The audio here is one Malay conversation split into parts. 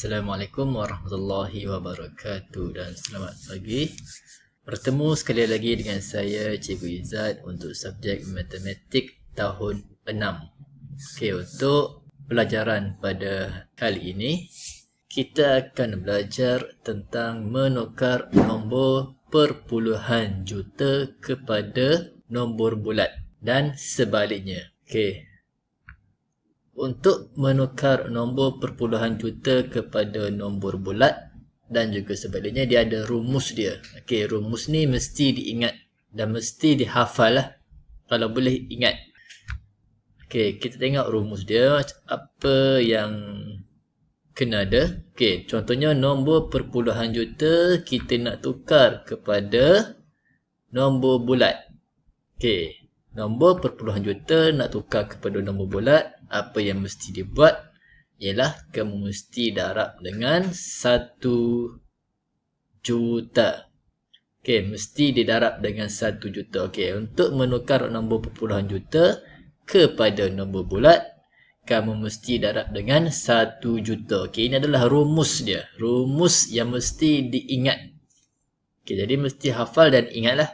Assalamualaikum warahmatullahi wabarakatuh dan selamat pagi. Bertemu sekali lagi dengan saya Cikgu Izzat untuk subjek Matematik tahun 6. Okey, untuk pelajaran pada kali ini kita akan belajar tentang menukar nombor perpuluhan juta kepada nombor bulat dan sebaliknya. Okey. Untuk menukar nombor perpuluhan juta kepada nombor bulat dan juga sebaliknya, dia ada rumus dia. Okey, rumus ni mesti diingat dan mesti dihafal lah. Kalau boleh ingat. Okey, kita tengok rumus dia. Apa yang kena ada. Okey, contohnya nombor perpuluhan juta kita nak tukar kepada nombor bulat. Okey, nombor perpuluhan juta nak tukar kepada nombor bulat. Apa yang mesti dibuat ialah kamu mesti darab dengan 1 juta. Okey, mesti didarab dengan 1 juta. Okey, untuk menukar nombor perpuluhan juta kepada nombor bulat, kamu mesti darab dengan 1 juta. Okey, ini adalah rumus dia. Rumus yang mesti diingat. Okey, jadi mesti hafal dan ingatlah.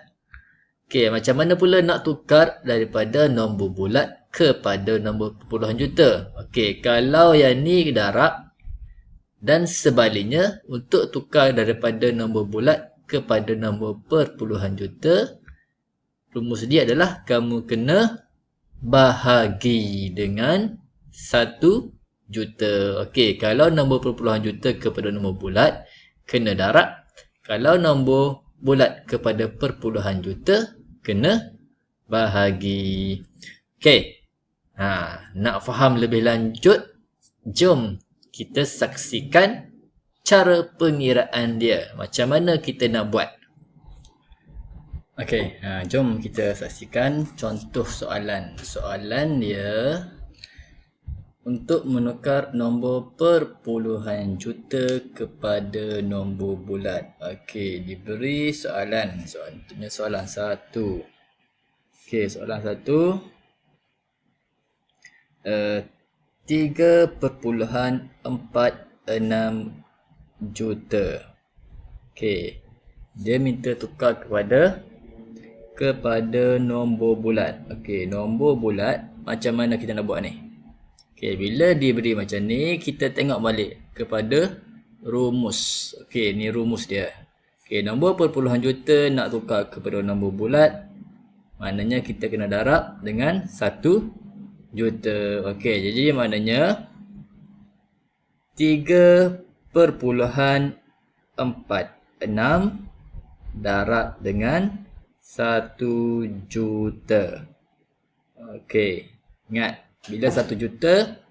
Okey, macam mana pula nak tukar daripada nombor bulat kepada nombor perpuluhan juta? Okey, kalau yang ni darab dan sebaliknya, untuk tukar daripada nombor bulat kepada nombor perpuluhan juta, rumus dia adalah kamu kena bahagi dengan 1 juta. Okey, kalau nombor perpuluhan juta kepada nombor bulat, kena darab. Kalau nombor bulat kepada perpuluhan juta, kena bahagi. Okey. Nak faham lebih lanjut, jom kita saksikan cara pengiraan dia. Macam mana kita nak buat. Okey, jom kita saksikan contoh soalan. Soalan dia untuk menukar nombor perpuluhan juta kepada nombor bulat. Okey, diberi soalan. Soalan 1. Okey, soalan 1. 3,46 juta. Okey, dia minta tukar kepada nombor bulat. Okey, nombor bulat macam mana kita nak buat ni? Okey, bila diberi macam ni, kita tengok balik kepada rumus. Okey, ni rumus dia. Okey, nombor perpuluhan juta nak tukar kepada nombor bulat, maknanya kita kena darab dengan 1 juta. Okey, jadi maknanya 3,46 darab dengan 1 juta. Okey, ingat, bila 1 juta,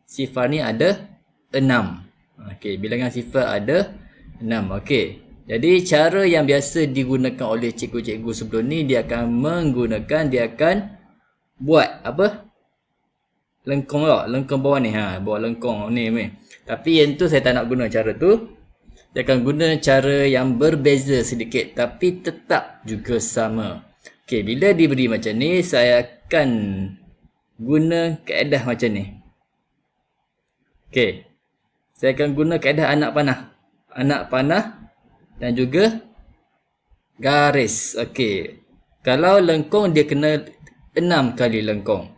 sifar ni ada 6. Okey, bilangan sifar ada 6. Okey, jadi cara yang biasa digunakan oleh cikgu-cikgu sebelum ni, dia akan buat apa? Lengkung lah, lengkung bawah ni. Bawah lengkung ni. Tapi yang tu saya tak nak guna cara tu. Saya akan guna cara yang berbeza sedikit, tapi tetap juga sama. Okey, bila diberi macam ni, saya akan guna kaedah macam ni. Okey, saya akan guna kaedah anak panah. Anak panah dan juga garis. Okey, kalau lengkung dia kena 6 kali lengkung.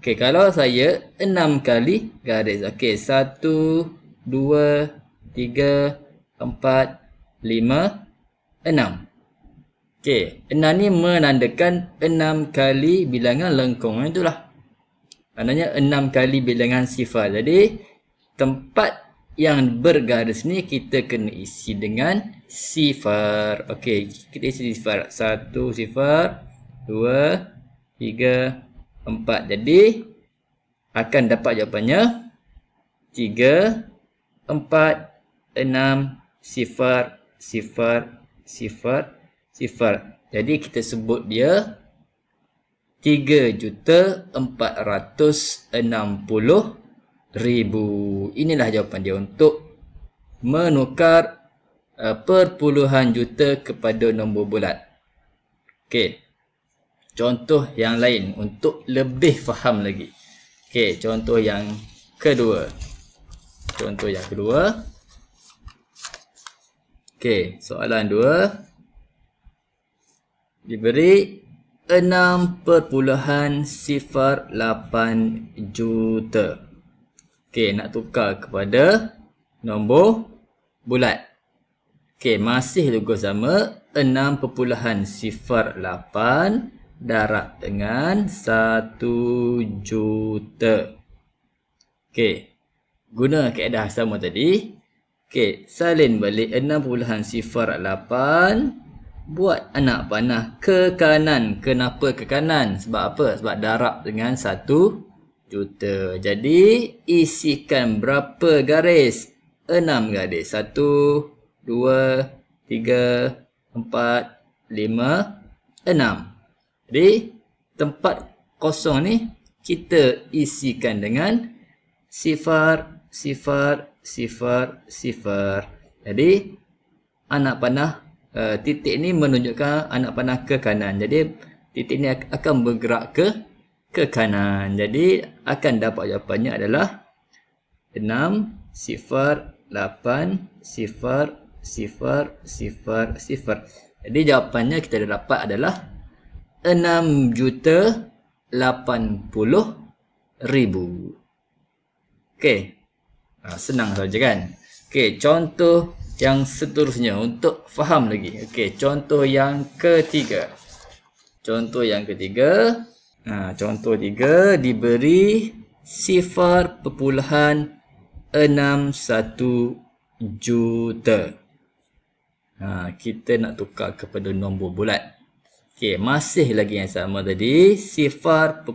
Okey, kalau saya 6 kali garis. Okey, 1, 2, 3, 4, 5, 6. Okey, 6 ni menandakan 6 kali bilangan lengkung. Itulah. Maknanya 6 kali bilangan sifar. Jadi, tempat yang bergaris ni kita kena isi dengan sifar. Okey, kita isi sifar. 1 sifar, 2, 3, 4. Jadi, akan dapat jawapannya 3, 4, 6, sifar, sifar, sifar, sifar. Jadi kita sebut dia 3,460,000. Inilah jawapan dia untuk menukar perpuluhan juta kepada nombor bulat. Okey, contoh yang lain untuk lebih faham lagi. Okey, contoh yang kedua. contoh yang kedua. Okey, soalan 2. Diberi 6.08 juta. Okey, nak tukar kepada nombor bulat. Okey, masih juga sama 6.08 darab dengan 1 juta. Okey, guna kaedah sama tadi. Okey, salin balik 6.08 buat anak panah ke kanan. Kenapa ke kanan? Sebab apa? Sebab darab dengan 1 juta. Jadi, isikan berapa garis? 6 garis. 1, 2, 3, 4, 5, 6. Jadi, tempat kosong ni kita isikan dengan sifar, sifar, sifar, sifar. Jadi, anak panah titik ni menunjukkan anak panah ke kanan. Jadi titik ni akan bergerak ke kanan. Jadi akan dapat jawapannya adalah 6 sifar 8 sifar sifar sifar sifar. Jadi jawapannya kita dah dapat adalah 6,80,000. Okey. Senang saja kan? Okey, contoh yang seterusnya untuk faham lagi. Okey, contoh yang ketiga. Contoh yang ketiga. Contoh 3 diberi 0.61 juta. Kita nak tukar kepada nombor bulat. Okey, masih lagi yang sama tadi. 0.61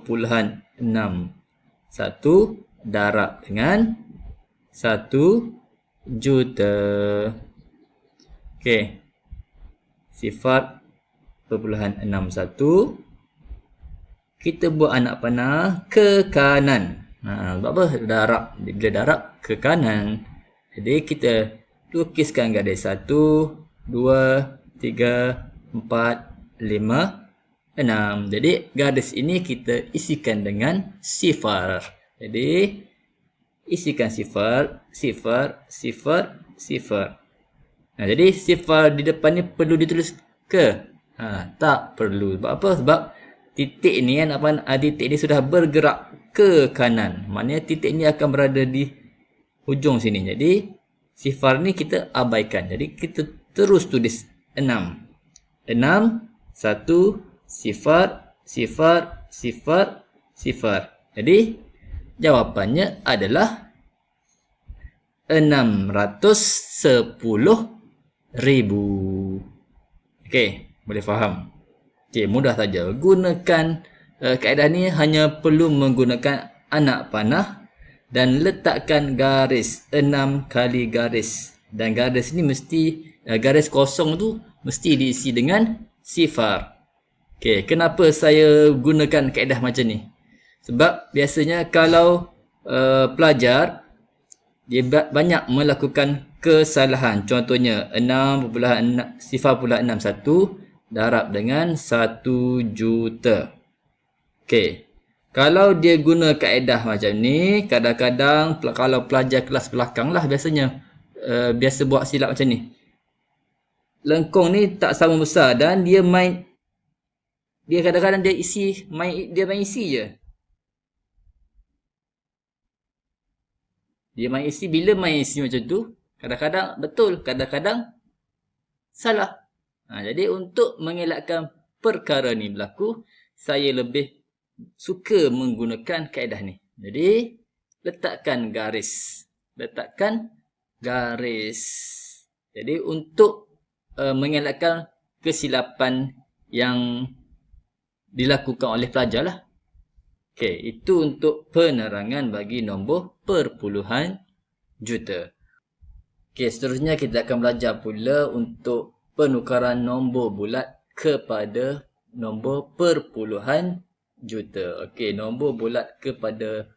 darab dengan 1 juta. Okey. 0.61. Kita buat anak panah ke kanan. Sebab apa? Darab. Bila darab ke kanan. Jadi kita lukiskan garis 1, 2, 3, 4, 5, 6. Jadi garis ini kita isikan dengan sifar. Jadi isikan sifar, sifar, sifar, sifar. Jadi sifar di depan ni perlu ditulis ke? Tak perlu. Sebab apa? Sebab titik ni kan, titik ni sudah bergerak ke kanan. Maknanya titik ni akan berada di hujung sini. Jadi sifar ni kita abaikan. Jadi kita terus tulis 6. 6, 1, sifar, sifar, sifar, sifar. Jadi jawapannya adalah 610,000. Okey, boleh faham? Okey, mudah saja. Gunakan kaedah ni hanya perlu menggunakan anak panah dan letakkan garis 6 kali garis. Dan garis ni mesti garis kosong tu mesti diisi dengan sifar. Okey, kenapa saya gunakan kaedah macam ni? Sebab biasanya kalau pelajar dia banyak melakukan kesalahan. Contohnya 6.61 darab dengan 1 juta. Okey. Kalau dia guna kaedah macam ni, kadang-kadang kalau pelajar kelas belakang lah biasanya biasa buat silap macam ni. Lengkung ni tak sama besar dan dia kadang-kadang dia main isi je. Dia main isi, bila main isi macam tu, kadang-kadang betul, kadang-kadang salah. Jadi untuk mengelakkan perkara ni berlaku, saya lebih suka menggunakan kaedah ni. Jadi, letakkan garis. Letakkan garis. Jadi untuk mengelakkan kesilapan yang dilakukan oleh pelajar lah. Okey, itu untuk penerangan bagi nombor perpuluhan juta. Okey, seterusnya kita akan belajar pula untuk penukaran nombor bulat kepada nombor perpuluhan juta. Okey, nombor bulat kepada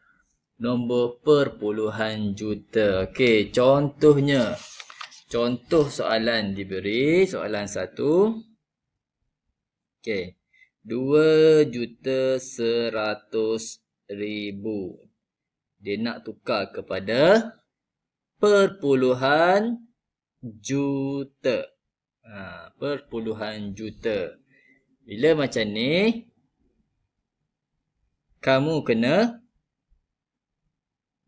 nombor perpuluhan juta. Okey, contohnya. Contoh soalan diberi, soalan 1. Okey. 2.100.000. Dia nak tukar kepada perpuluhan juta. Perpuluhan juta. Bila macam ni, kamu kena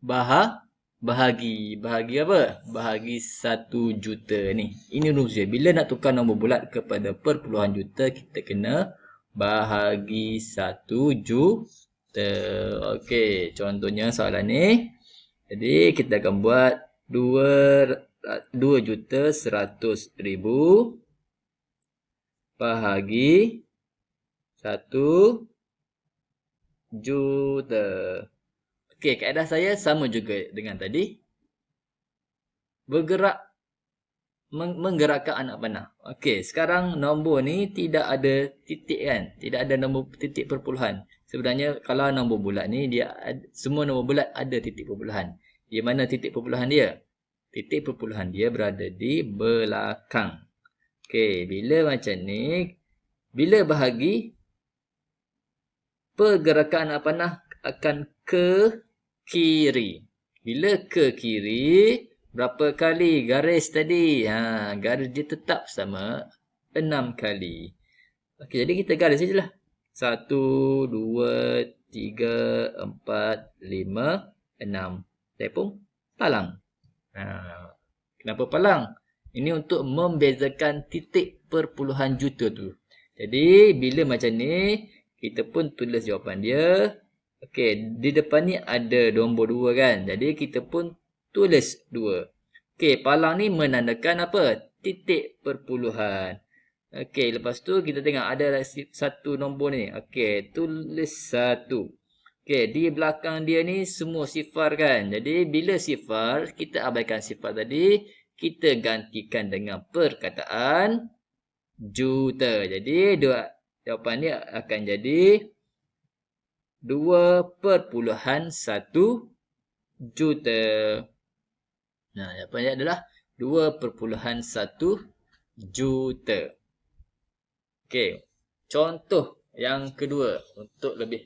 bahagi. Bahagi apa? Bahagi 1 juta ni. Ini rumus dia. Bila nak tukar nombor bulat kepada perpuluhan juta, kita kena bahagi 1 juta. Okey, contohnya soalan ni. Jadi, kita akan buat 2.100.000 bahagi 1 juta. Okey, kaedah saya sama juga dengan tadi. Bergerak, menggerakkan anak panah. Okey, sekarang nombor ni tidak ada titik kan? Tidak ada nombor titik perpuluhan. Sebenarnya kalau nombor bulat ni, semua nombor bulat ada titik perpuluhan. Di mana titik perpuluhan dia? Titik perpuluhan dia berada di belakang. Okey, bila macam ni, bila bahagi, pergerakan anak panah akan ke kiri. Bila ke kiri, berapa kali garis tadi? Garis dia tetap sama 6 kali. Okey, jadi kita garis sajalah. 1, 2, 3, 4, 5, 6. Tepung palang. Kenapa palang? Ini untuk membezakan titik perpuluhan juta tu. Jadi, bila macam ni, kita pun tulis jawapan dia. Okey, di depan ni ada nombor 2 kan? Jadi, kita pun tulis 2. Okey, palang ni menandakan apa? Titik perpuluhan. Okey, lepas tu kita tengok ada satu nombor ni. Okey, tulis 1. Okey, di belakang dia ni semua sifar kan? Jadi, bila sifar, kita abaikan sifar tadi. Kita gantikan dengan perkataan juta. Jadi, jawapan dia akan jadi 2.1 juta. Jawapan dia adalah 2.1 juta. Okey, contoh yang kedua untuk lebih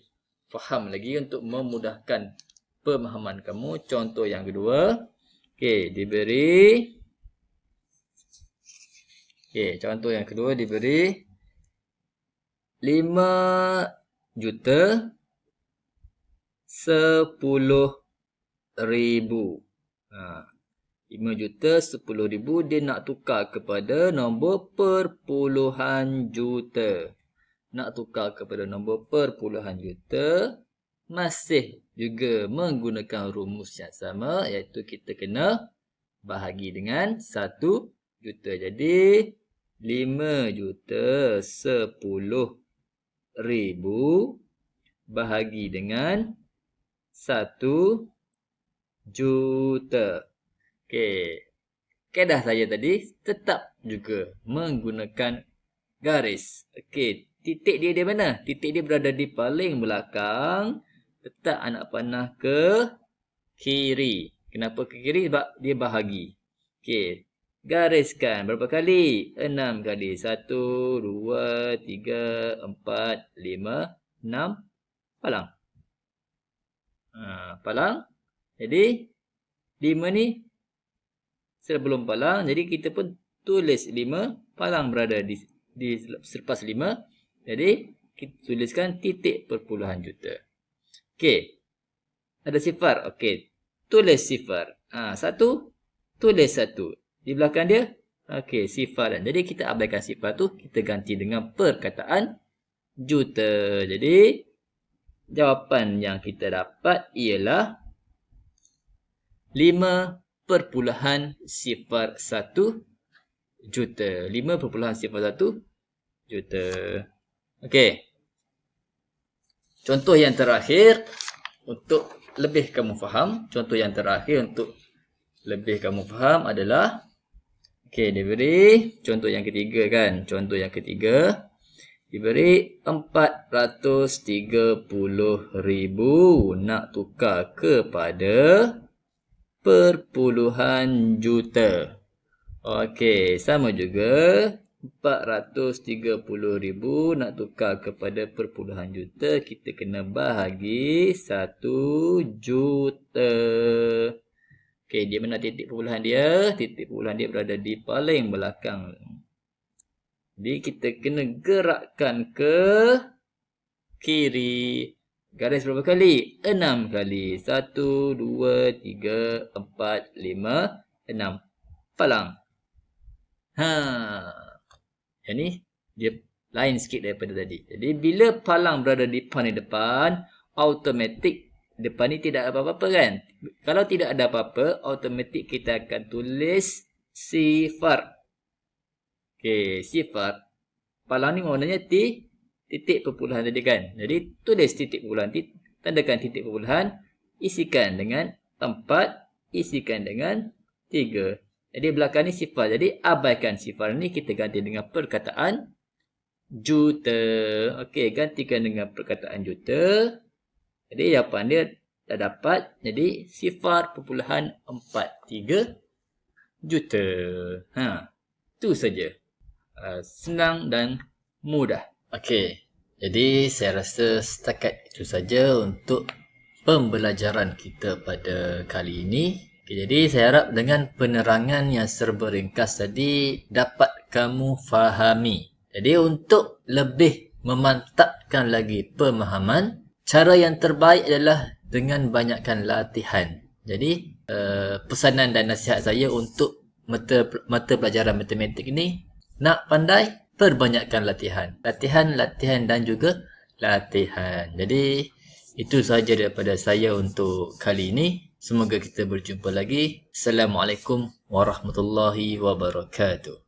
faham lagi, untuk memudahkan pemahaman kamu. Contoh yang kedua. Okey, contoh yang kedua diberi 5 juta 10.000. 5 juta 10.000 dia nak tukar kepada nombor perpuluhan juta. Nak tukar kepada nombor perpuluhan juta, masih juga menggunakan rumus yang sama, iaitu kita kena bahagi dengan 1 juta. Jadi 5 juta 10.000 bahagi dengan 1 juta. Okey, kaedah saya tadi tetap juga menggunakan garis. Okey, titik dia di mana? Titik dia berada di paling belakang. Letak anak panah ke kiri. Kenapa ke kiri? Sebab dia bahagi. Okey, gariskan berapa kali? 6 kali. 1, 2, 3, 4, 5, 6. Palang. Palang. Jadi, 5 ni sebelum palang. Jadi, kita pun tulis 5. Palang berada di selepas 5. Jadi, kita tuliskan titik perpuluhan juta. Okey. Ada sifar. Okey. Tulis sifar. 1. Tulis 1. Di belakang dia. Okey. Sifar. Jadi, kita abaikan sifar tu. Kita ganti dengan perkataan juta. Jadi, jawapan yang kita dapat ialah 5.01 juta. 5.01 juta. Okey. Contoh yang terakhir untuk lebih kamu faham. Contoh yang terakhir untuk lebih kamu faham adalah, okey, diberi contoh yang ketiga kan. Contoh yang ketiga diberi 430.000 nak tukar kepada perpuluhan juta. Okey, sama juga 430.000 nak tukar kepada perpuluhan juta, kita kena bahagi 1 juta. Okey, di mana titik perpuluhan dia? Titik perpuluhan dia berada di paling belakang. Jadi kita kena gerakkan ke kiri. Garis berapa kali? 6 kali. 1, 2, 3, 4, 5, 6. Palang. Yang ni dia lain sikit daripada tadi. Jadi bila palang berada di paling depan, automatik depan ni tidak ada apa-apa kan? Kalau tidak ada apa-apa, automatik kita akan tulis sifar. Okey, sifar. Palang ni warnanya titik perpuluhan tadi kan. Jadi tulis titik perpuluhan, tandakan titik perpuluhan, isikan dengan 4, isikan dengan 3. Jadi belakang ni sifar. Jadi abaikan sifar ni, kita ganti dengan perkataan juta. Okey, gantikan dengan perkataan juta. Jadi jawapan dia dah dapat. Jadi sifar perpuluhan 43 juta. Itu saja. Senang dan mudah. Okey. Jadi saya rasa setakat itu saja untuk pembelajaran kita pada kali ini. Okay, jadi saya harap dengan penerangan yang serba ringkas tadi dapat kamu fahami. Jadi untuk lebih memantapkan lagi pemahaman, cara yang terbaik adalah dengan banyakkan latihan. Jadi pesanan dan nasihat saya untuk mata pelajaran matematik ini, nak pandai, perbanyakkan latihan. Latihan dan juga latihan. Jadi itu sahaja daripada saya untuk kali ini. Semoga kita berjumpa lagi. Assalamualaikum warahmatullahi wabarakatuh.